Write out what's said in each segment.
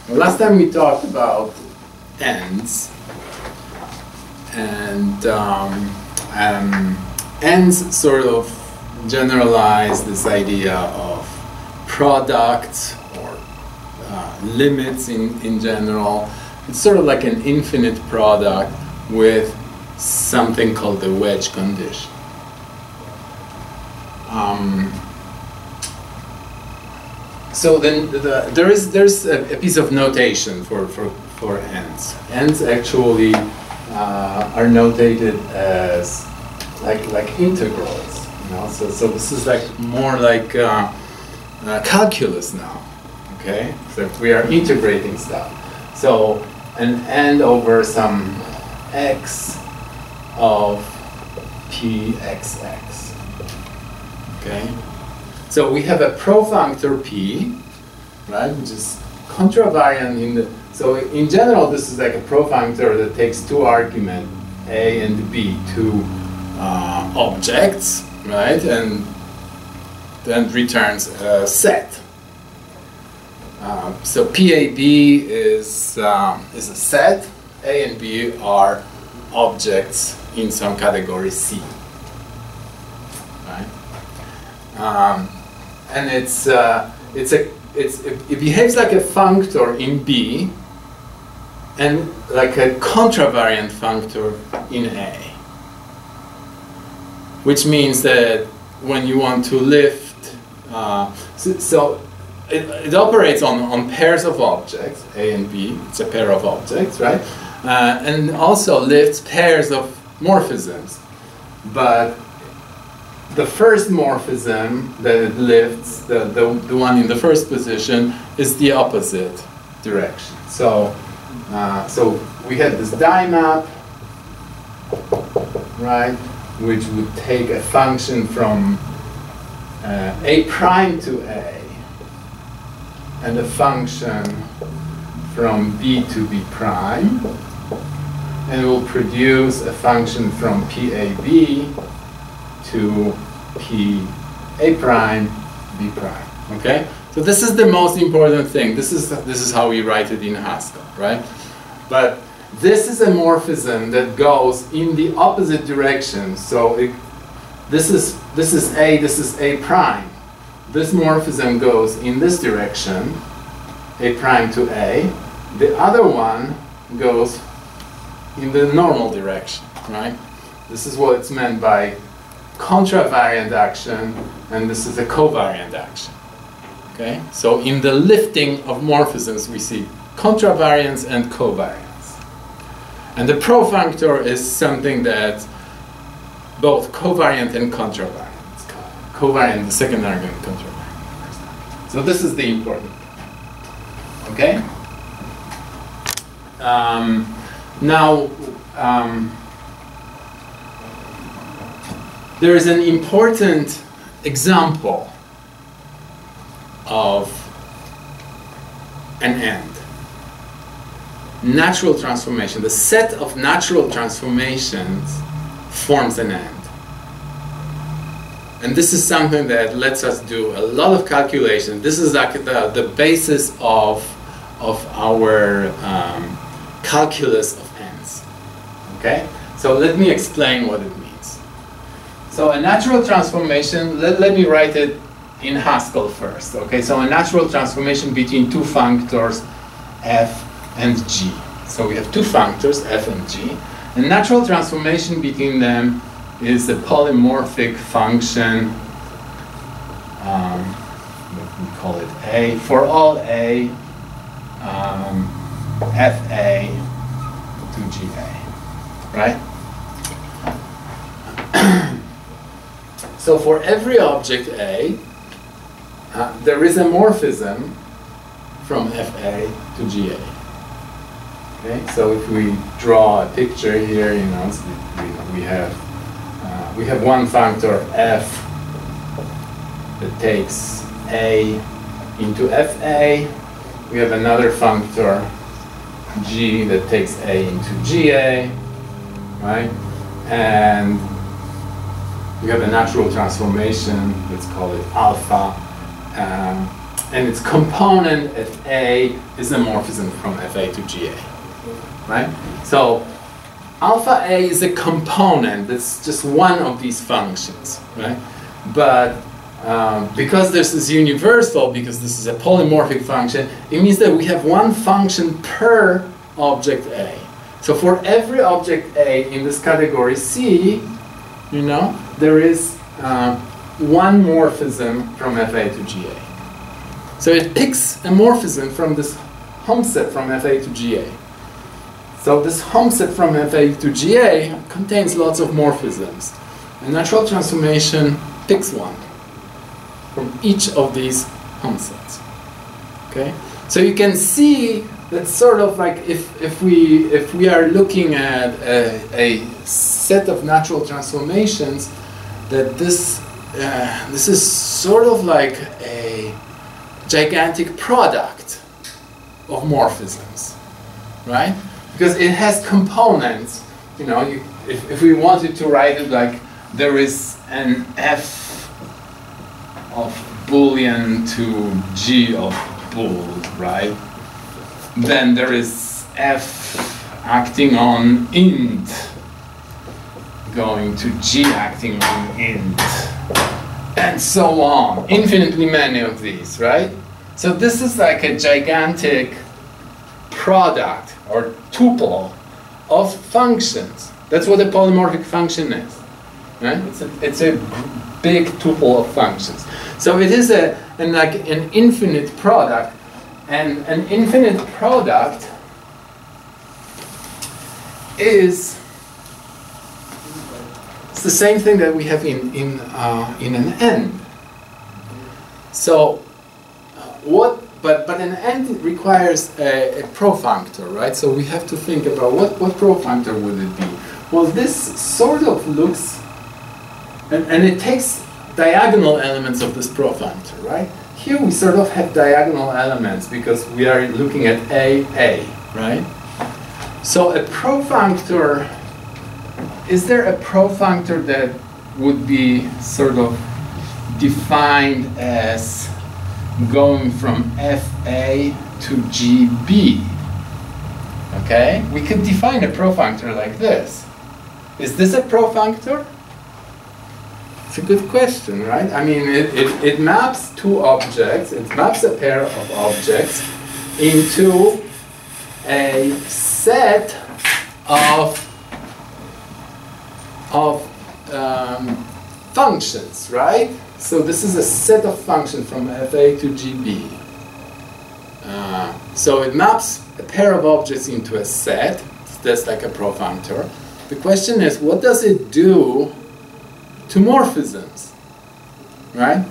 Last time we talked about ends, and ends sort of generalize this idea of products or limits in general. It's sort of like an infinite product with something called the wedge condition. So then there's a piece of notation for ends. Ends actually are notated as like integrals. You know? So this is like more like calculus now. Okay, so we are integrating stuff. So an end over some x of pxx. Okay, so we have a profunctor p, right, which is contravariant in the. So in general, this is like a profunctor that takes two arguments, a and b, two objects, right, and then returns a set. So PAB is a set. A and B are objects in some category C. Right? And it behaves like a functor in B and like a contravariant functor in A. Which means that when you want to lift, it operates on pairs of objects, A and B, it's a pair of objects, right? And also lifts pairs of morphisms. But the first morphism that it lifts, the one in the first position, is the opposite direction. So we had this die-map, right, which would take a function from A prime to A, and a function from B to B prime, and it will produce a function from PAB to PA prime, B prime. Okay? So this is the most important thing. This is how we write it in Haskell, right? But this is a morphism that goes in the opposite direction. So this is A, this is A prime. This morphism goes in this direction, A prime to A. The other one goes in the normal direction, right? This is what it's meant by contravariant action, and this is a covariant action. Okay? So in the lifting of morphisms, we see contravariance and covariance. And the profunctor is something that both covariant and contravariant. Covariant, the second argument, contravariant. So this is the important. Okay? Now, there is an important example of an end. Natural transformation. The set of natural transformations forms an end. And this is something that lets us do a lot of calculation. This is like the basis of our calculus of ends. Okay? So let me explain what it means. So a natural transformation, let me write it in Haskell first. Okay? So a natural transformation between two functors f and g. So we have two functors, f and g. A natural transformation between them is a polymorphic function, we call it A, for all A, FA to GA, right? So for every object A, there is a morphism from FA to GA. Okay, so if we draw a picture here, you know, we have one functor f that takes A into FA. We have another functor G that takes A into GA, right? And we have a natural transformation, let's call it alpha, and its component at A is a morphism from Fa to Ga, right? So alpha A is a component, that's just one of these functions, right? But because this is universal, because this is a polymorphic function, it means that we have one function per object A. So for every object A in this category C, you know, there is one morphism from Fa to Ga. So it picks a morphism from this home set from Fa to Ga. So this home set from Fa to Ga contains lots of morphisms. A natural transformation picks one from each of these home sets. Okay? So you can see that sort of like if we are looking at a set of natural transformations, that this is sort of like a gigantic product of morphisms, right? Because it has components. You know, if we wanted to write it like there is an f of Boolean to g of bool, right? Then there is f acting on int going to g acting on int, and so on. Infinitely many of these, right? So this is like a gigantic product or tuple of functions. That's what a polymorphic function is, right? It's a big tuple of functions. So it is like an infinite product, and an infinite product is it's the same thing that we have in an end. So but an end requires a profunctor, right? So we have to think about what profunctor would it be? Well, this sort of looks, and it takes diagonal elements of this profunctor, right? Here we sort of have diagonal elements because we are looking at A, right? So a profunctor, is there a profunctor that would be sort of defined as going from Fa to Gb? Okay, we could define a profunctor like this. Is this a profunctor? It's a good question, right? I mean, it maps two objects, it maps a pair of objects into a set of functions, right? So this is a set of functions from Fa to Gb. So it maps a pair of objects into a set. That's like a profunctor. The question is, what does it do to morphisms, right?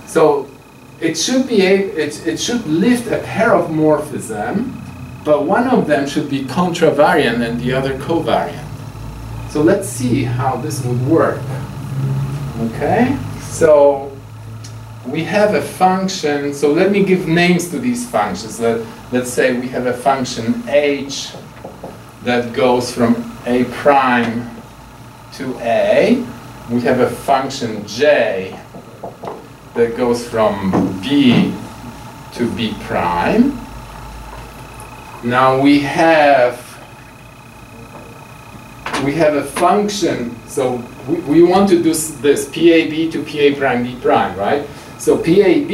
So it should be it should lift a pair of morphism, but one of them should be contravariant and the other covariant. So let's see how this would work. Okay, so we have a function. So let me give names to these functions. Let's say we have a function h that goes from a prime to a. We have a function j that goes from b to b prime. Now we have a function, so we want to do this PAB to PA prime B prime, right? So PAB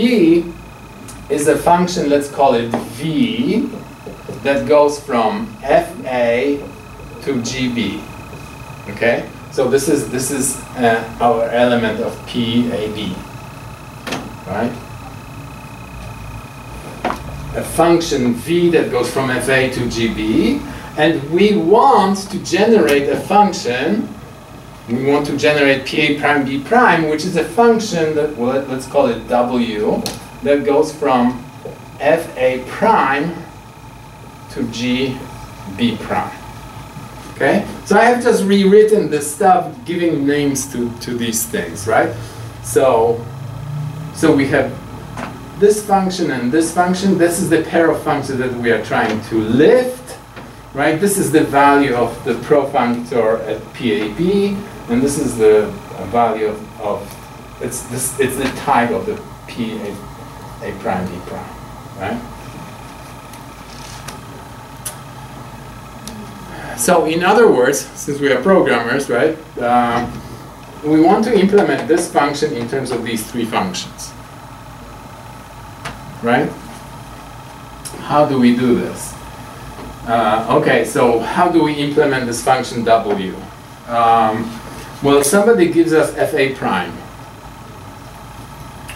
is a function, let's call it V, that goes from FA to GB. Okay? So this is our element of PAB, right? A function V that goes from FA to GB, and we want to generate a function. We want to generate PA prime B prime, which is a function that, well, let's call it W, that goes from FA prime to GB prime. Okay? So I have just rewritten this stuff, giving names to these things, right? So we have this function and this function. This is the pair of functions that we are trying to lift, right? This is the value of the profunctor at PAB, and this is the value of it's the type of the A prime B prime, right? So in other words, since we are programmers, right, we want to implement this function in terms of these three functions, right? How do we do this? Okay, so how do we implement this function w? Well, somebody gives us fa prime.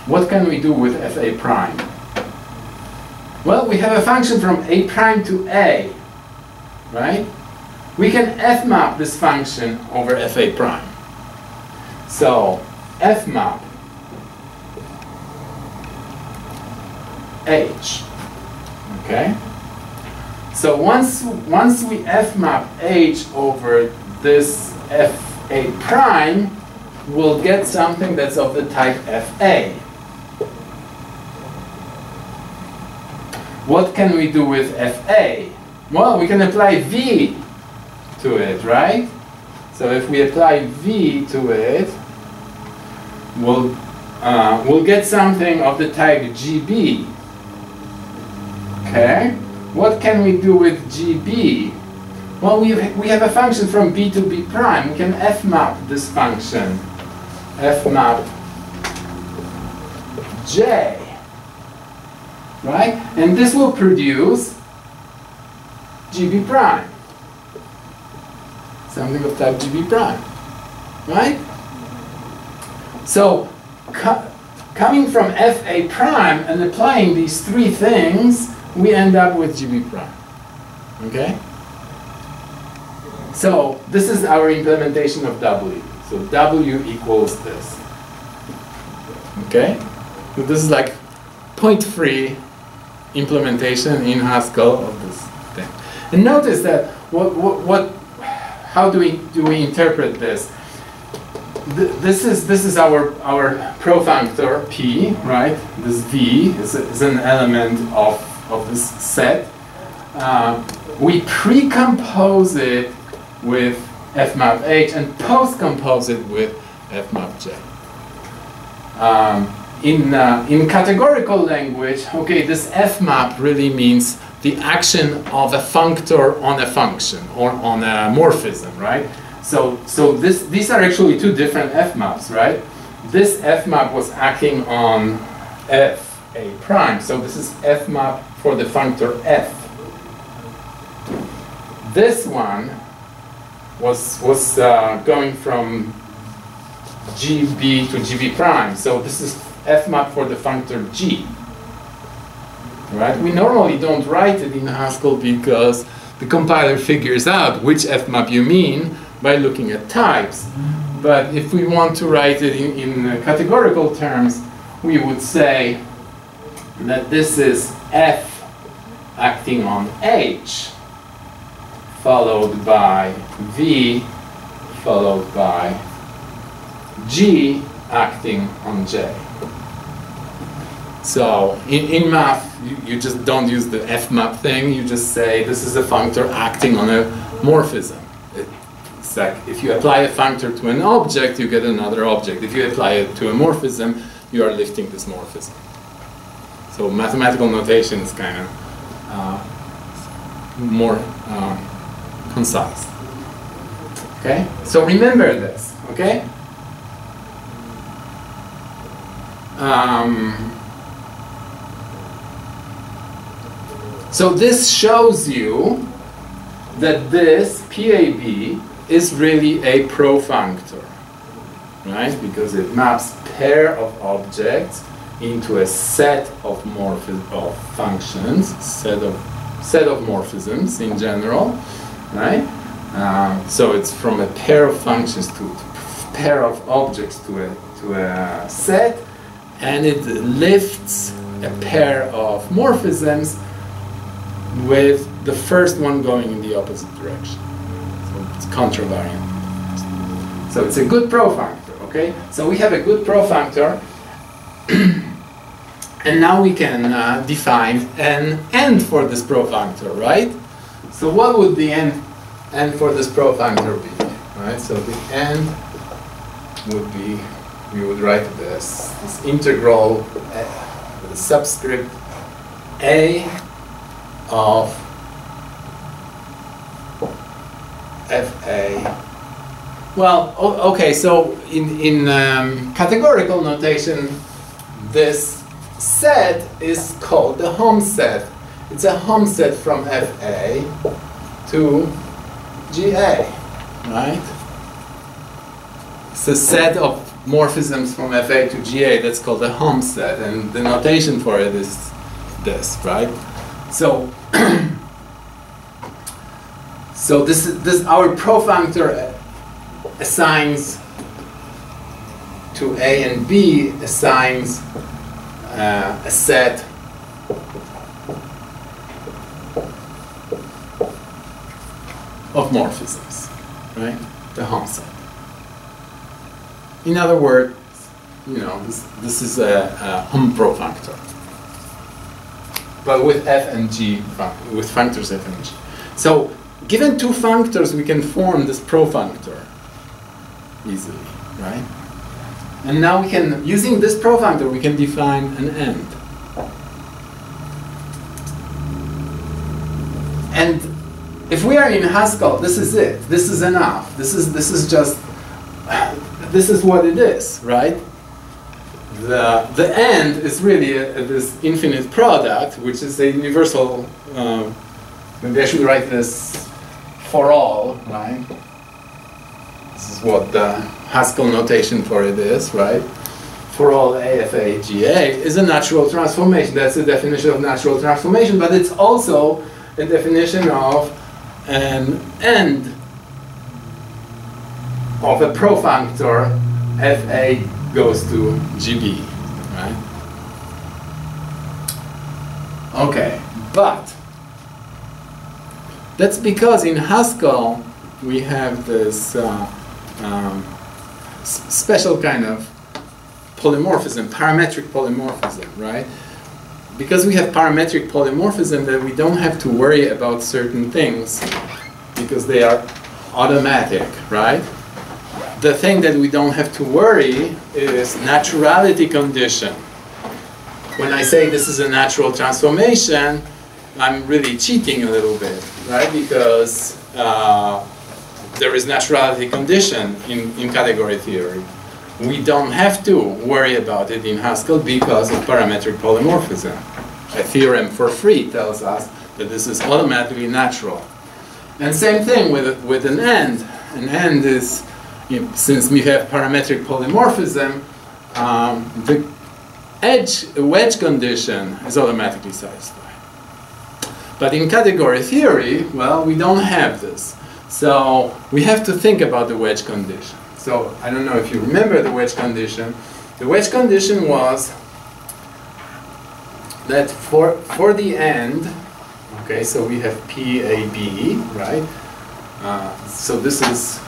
What can we do with fa prime? Well, we have a function from a prime to a, right? We can f-map this function over fa prime. So, f-map h, okay? So once we f-map h over this fa prime, we'll get something that's of the type fa. What can we do with fa? Well, we can apply v to it, right? So if we apply v to it, we'll get something of the type gb. Okay? What can we do with gb? Well, we have a function from b to b prime. We can f-map this function. F-map j. Right? And this will produce gb prime. Something of type gb prime. Right? So, coming from fa prime and applying these three things, we end up with gb prime. Okay? So, this is our implementation of w. So, w equals this. Okay? So, this is like point-free implementation in Haskell of this thing. And notice that how do we interpret this? This is our profunctor p, right? This v is an element of this set. We pre-compose it with fmap h and post-compose it with fmap j. In categorical language, okay, this fmap really means the action of a functor on a function or on a morphism, right? So these are actually two different fmaps, right? This fmap was acting on f a prime, so this is fmap for the functor f. This one was going from gb to gb prime, so this is fmap for the functor g. Right? We normally don't write it in Haskell because the compiler figures out which fmap you mean by looking at types. But if we want to write it in categorical terms, we would say that this is f acting on h, followed by v, followed by g acting on j. So in math, you just don't use the fmap thing. You just say this is a functor acting on a morphism. It's like if you apply a functor to an object, you get another object. If you apply it to a morphism, you are lifting this morphism. So mathematical notation is kind of more concise. Okay? So remember this, okay? So this shows you that this PAB is really a profunctor, right? Because it maps pair of objects into a set of functions, set of morphisms in general, right? So it's from a pair of functions to pair of objects to a set, and it lifts a pair of morphisms with the first one going in the opposite direction. So it's contravariant. So it's a good profunctor, okay? So we have a good profunctor, and now we can define an end for this profunctor, right? So what would the end for this profunctor be, right? So the end would be, we would write this integral the subscript A of FA. Well, okay, so in categorical notation, this set is called the home set. It's a home set from FA to GA, right? It's a set of morphisms from FA to GA that's called a home set, and the notation for it is this, right? So, so this our profunctor assigns to A and B assigns a set of morphisms, right? The home set. In other words, you know, this is a home profunctor, but with F and G, with functors F and G. So, given two functors, we can form this profunctor easily, right? And now we can, using this profunctor, we can define an end. And if we are in Haskell, this is it. This is enough. This is just, this is what it is, right? The end is really this infinite product, which is a universal, maybe I should write this for all, right? This is what the Haskell notation for it is, right? For all AFA GA is a natural transformation. That's the definition of natural transformation, but it's also a definition of an end of a profunctor FA goes to GB, right? Okay, but that's because in Haskell we have this special kind of polymorphism, parametric polymorphism, right? Because we have parametric polymorphism, that we don't have to worry about certain things because they are automatic, right? The thing that we don't have to worry is naturality condition. When I say this is a natural transformation, I'm really cheating a little bit, right? Because there is naturality condition in category theory. We don't have to worry about it in Haskell because of parametric polymorphism. A theorem for free tells us that this is automatically natural. And same thing with an end. An end is, you know, since we have parametric polymorphism, the wedge condition is automatically satisfied. But in category theory, well, we don't have this. So we have to think about the wedge condition. So I don't know if you remember the wedge condition. The wedge condition was that for the end, okay, so we have PAB, right? So this is,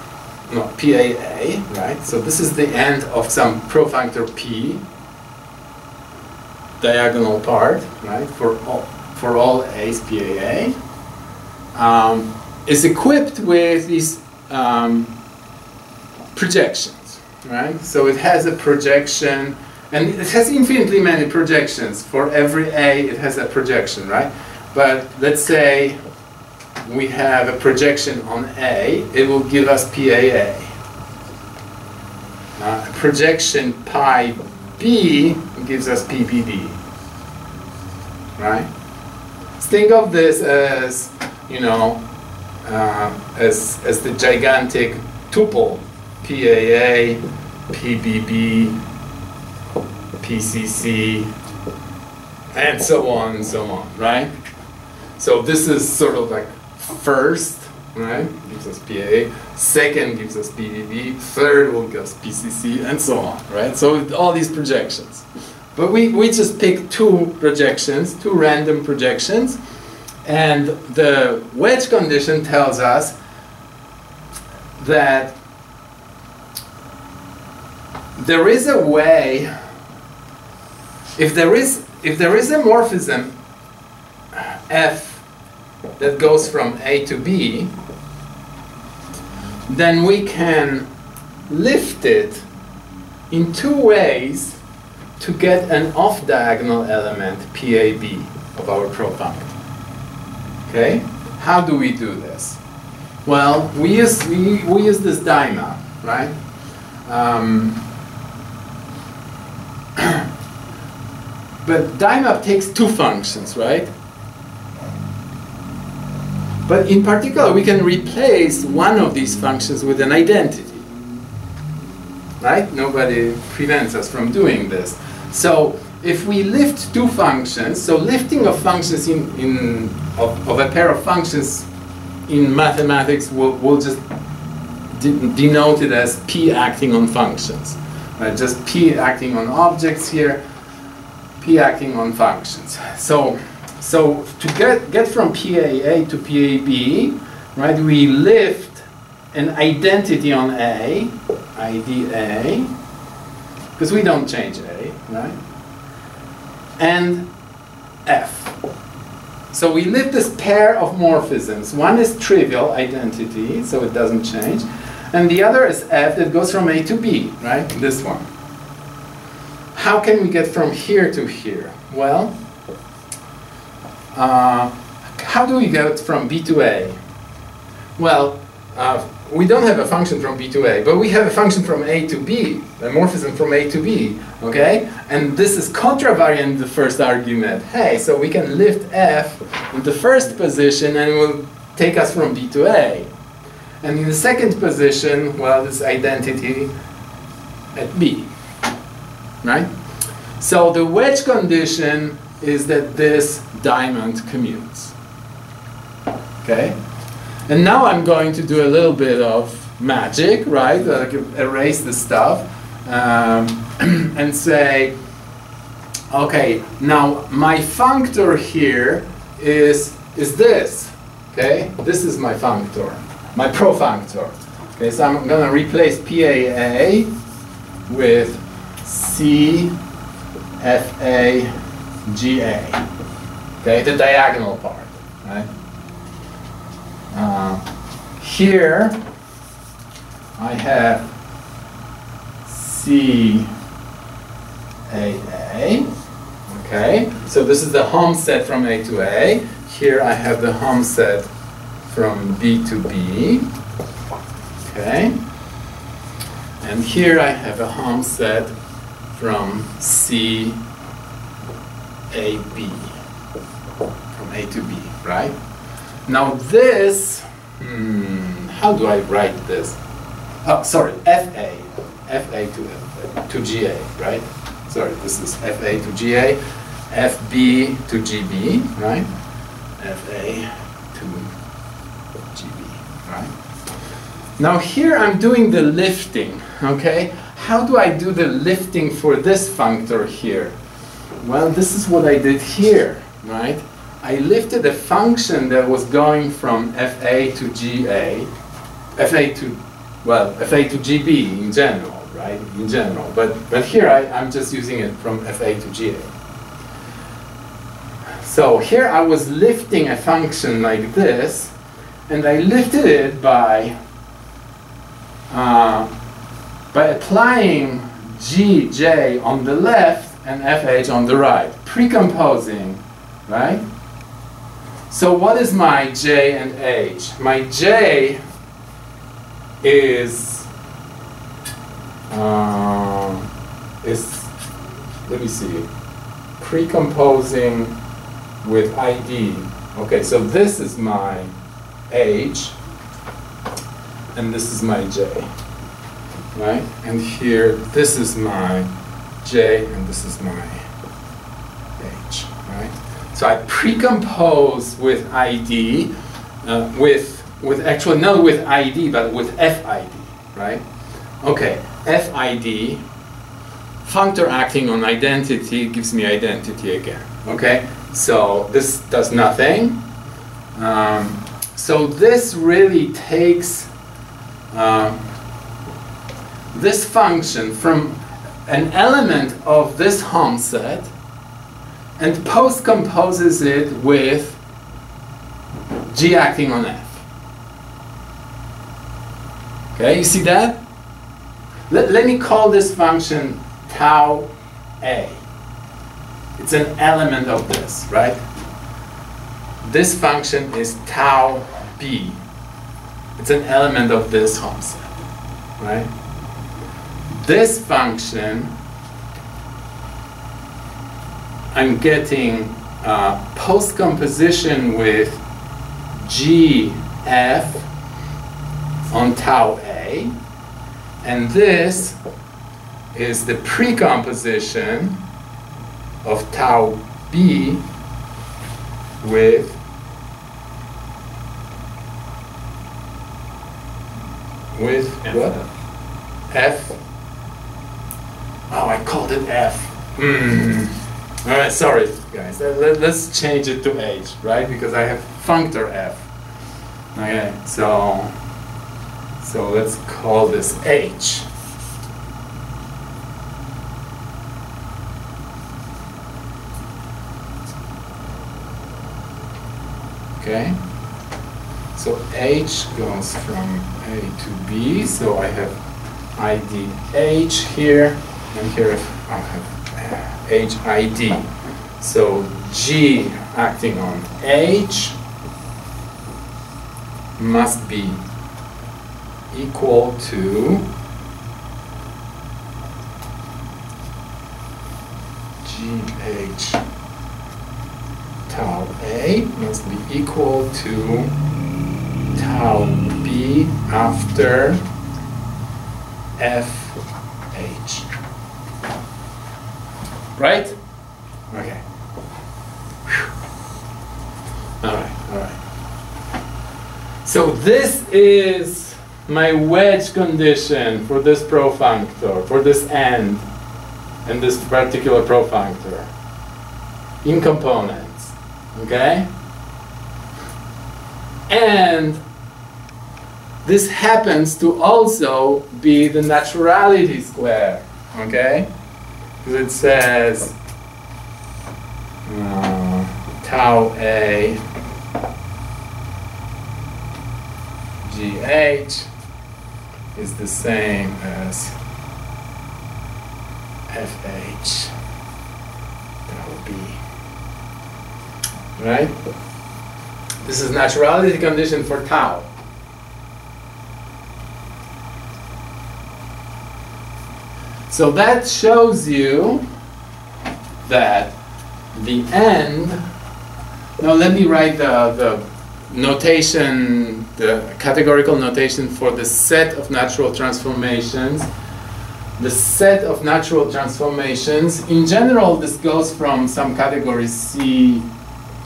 no, PAA, right? So this is the end of some profunctor P, diagonal part, right? For all A's PAA, is equipped with these projections, right? So it has a projection, and it has infinitely many projections. For every A, it has a projection, right? But let's say we have a projection on A, it will give us PAA. A projection pi B gives us PPB, right? Think of this as, you know, as the gigantic tuple, PAA, PBB, PCC, and so on, right? So this is sort of like first, right? Gives us PAA. Second gives us PBB. Third will give us PCC, and so on, right? So all these projections. But we just pick two projections, two random projections, and the wedge condition tells us that there is a way, if there is a morphism F that goes from A to B, then we can lift it in two ways to get an off-diagonal element PAB of our profunctor. Okay? How do we do this? Well, we use this lemma, right? But lemma takes two functions, right? But in particular, we can replace one of these functions with an identity. Right? Nobody prevents us from doing this. So if we lift two functions, so lifting of functions of a pair of functions in mathematics will just denote it as P acting on functions. Right? Just P acting on objects here, P acting on functions. So to get from PAA to PAB, right, we lift an identity on A, ID A, because we don't change A, right? And F. So we lift this pair of morphisms. One is trivial identity, so it doesn't change. And the other is F that goes from A to B, right? This one. How can we get from here to here? Well, how do we get from B to A? Well, we don't have a function from B to A, but we have a function from A to B, a morphism from A to B, okay? And this is contravariant in the first argument. Hey, so we can lift F in the first position and it will take us from B to A. And in the second position, well, this identity at B, right? So the wedge condition is that this diamond commutes, okay? And now I'm going to do a little bit of magic, right? Like erase the stuff and say, okay, now my functor here is this, okay? This is my functor, my profunctor. Okay, so I'm going to replace PAA with CFAGA, okay, the diagonal part, right? Here I have CAA, okay, so this is the home set from A to A. Here I have the home set from B to B, okay, and here I have a home set from CAB, from A to B, right? Now this, how do I write this? Oh, sorry, FA to GA, right? Sorry, this is FA to GA, FB to GB, right? FA to GB, right? Now here I'm doing the lifting, okay? How do I do the lifting for this functor here? Well, this is what I did here, right? I lifted a function that was going from FA to GA, FA to GB in general, right? In general, but here I'm just using it from FA to GA. So here I was lifting a function like this, and I lifted it by applying GJ on the left and FH on the right, precomposing, right? So what is my J and H? My J is let me see, precomposing with ID. Okay, so this is my H, and this is my J, right? And here, this is my J, and this is my H, right? So I precompose with ID, actually not with ID, but with FID, right? Okay, FID, functor acting on identity gives me identity again, okay? So this does nothing. So this really takes this function from an element of this home set and post-composes it with G acting on F. Okay, you see that? Let me call this function tau A. It's an element of this, right? This function is tau B. It's an element of this home set, right? This function, I'm getting post-composition with GF on tau A, and this is the precomposition of tau B with F. what? F. Oh, I called it F. All right, sorry, guys. Let's change it to H, right? Because I have functor F. Okay, so let's call this H. Okay, so H goes from A to B, so I have ID H here, and here I have HID. So G acting on H must be equal to GH tau A must be equal to tau B after FH. Right? Okay. All right. So this is my wedge condition for this profunctor, for this end, and this particular profunctor in components. Okay? And this happens to also be the naturality square. Okay? Because it says tau A GH is the same as FH tau B. Right? This is naturality condition for tau. So that shows you that the end. Now let me write the notation, the categorical notation for the set of natural transformations. The set of natural transformations, in general, this goes from some category C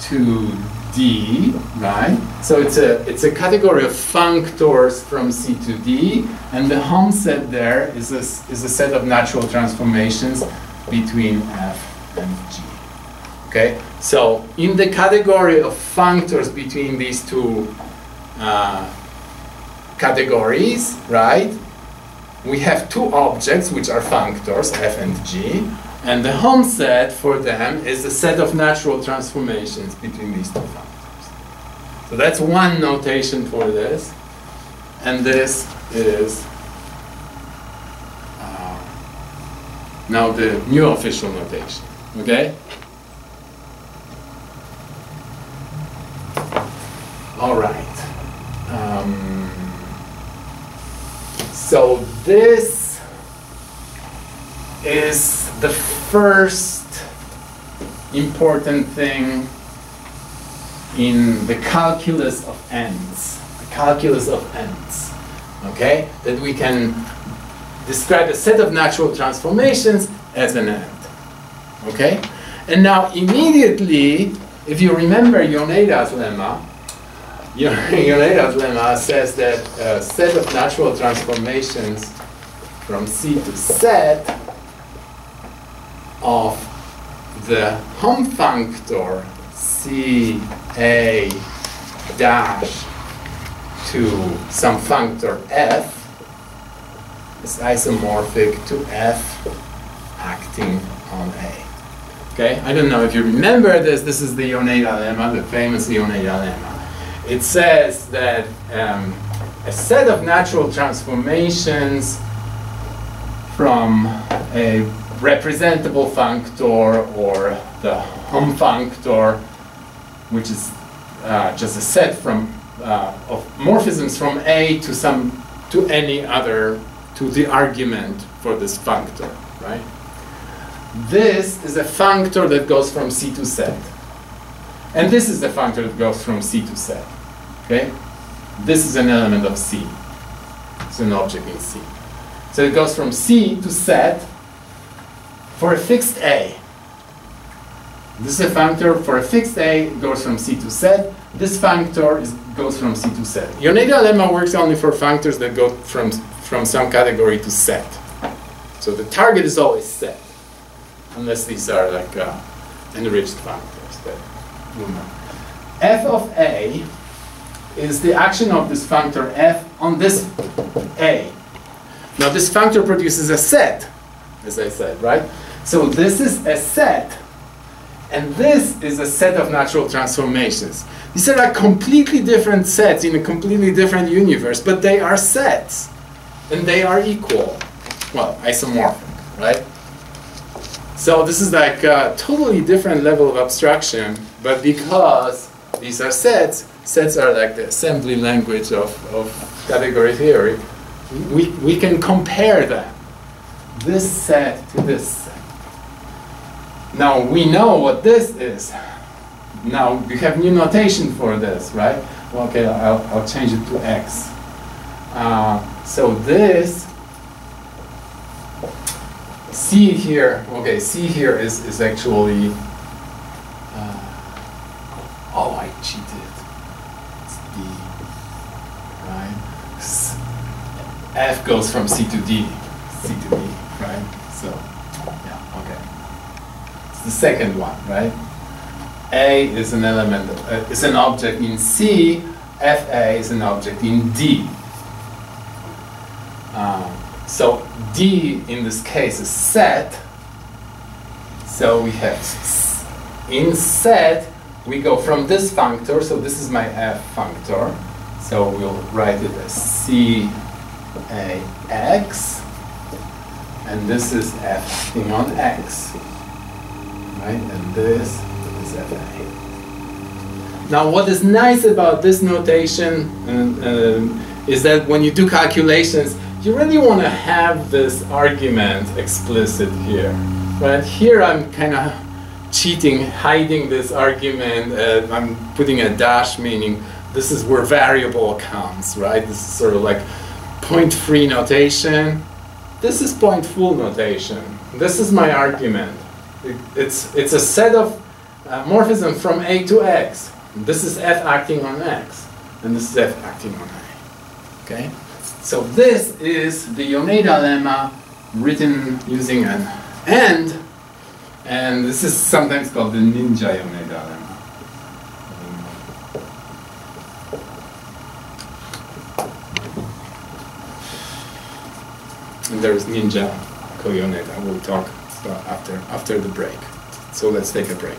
to D, right? So it's a category of functors from C to D, and the home set there is a set of natural transformations between F and G. Okay, so in the category of functors between these two categories, right? We have two objects which are functors, F and G, and the home set for them is a set of natural transformations between these two functors. So that's one notation for this, and this is now the new official notation. Okay? All right. So this is the first important thing in the calculus of ends. The calculus of ends. Okay? That we can describe a set of natural transformations as an end. Okay? And now immediately, if you remember Yoneda's lemma, Yoneda's lemma says that a set of natural transformations from C to Z of the home functor C A dash to some functor F is isomorphic to F acting on A. Okay, I don't know if you remember this. This is the Yoneda lemma, the famous Yoneda lemma. It says that a set of natural transformations from a representable functor or the home functor, which is just a set from of morphisms from A to any other, to the argument for this functor, right? This is a functor that goes from C to Z. And this is the functor that goes from C to Z, okay? This is an element of C. It's an object in C. So it goes from C to Z for a fixed A. This is a functor for a fixed A, it goes from C to Z. This functor goes from C to Z. Yoneda lemma works only for functors that go from some category to Z. So the target is always Z, unless these are like enriched functors. That we'll know. F of A is the action of this functor F on this A. Now this functor produces a set, as I said, right? So this is a set, and this is a set of natural transformations. These are like completely different sets in a completely different universe, but they are sets, and they are equal. Well, isomorphic, right? So this is like a totally different level of abstraction, but because these are sets, sets are like the assembly language of category theory, we can compare them, this set to this set. Now we know what this is. Now we have new notation for this, right? Well, okay, I'll change it to X. So this C here, okay, C here is actually, oh, I cheated. It's D, right? F goes from C to D, right? So, yeah, okay. It's the second one, right? A is an element, is an object in C, FA is an object in D. So D in this case is set. So we have in set, we go from this functor, so this is my F functor. So we'll write it as C A X, and this is F acting on X, right? And this is FA. Now what is nice about this notation is that when you do calculations, you really want to have this argument explicit here, right? Here I'm kind of cheating, hiding this argument. I'm putting a dash, meaning this is where variable comes, right? This is sort of like point-free notation. This is point-full notation. This is my argument. It's a set of morphism from A to X. This is F acting on X, and this is F acting on A, okay? So this is the Yoneda lemma written using an and this is sometimes called the ninja Yoneda lemma. And there is ninja Yoneda. We'll talk after the break. So let's take a break.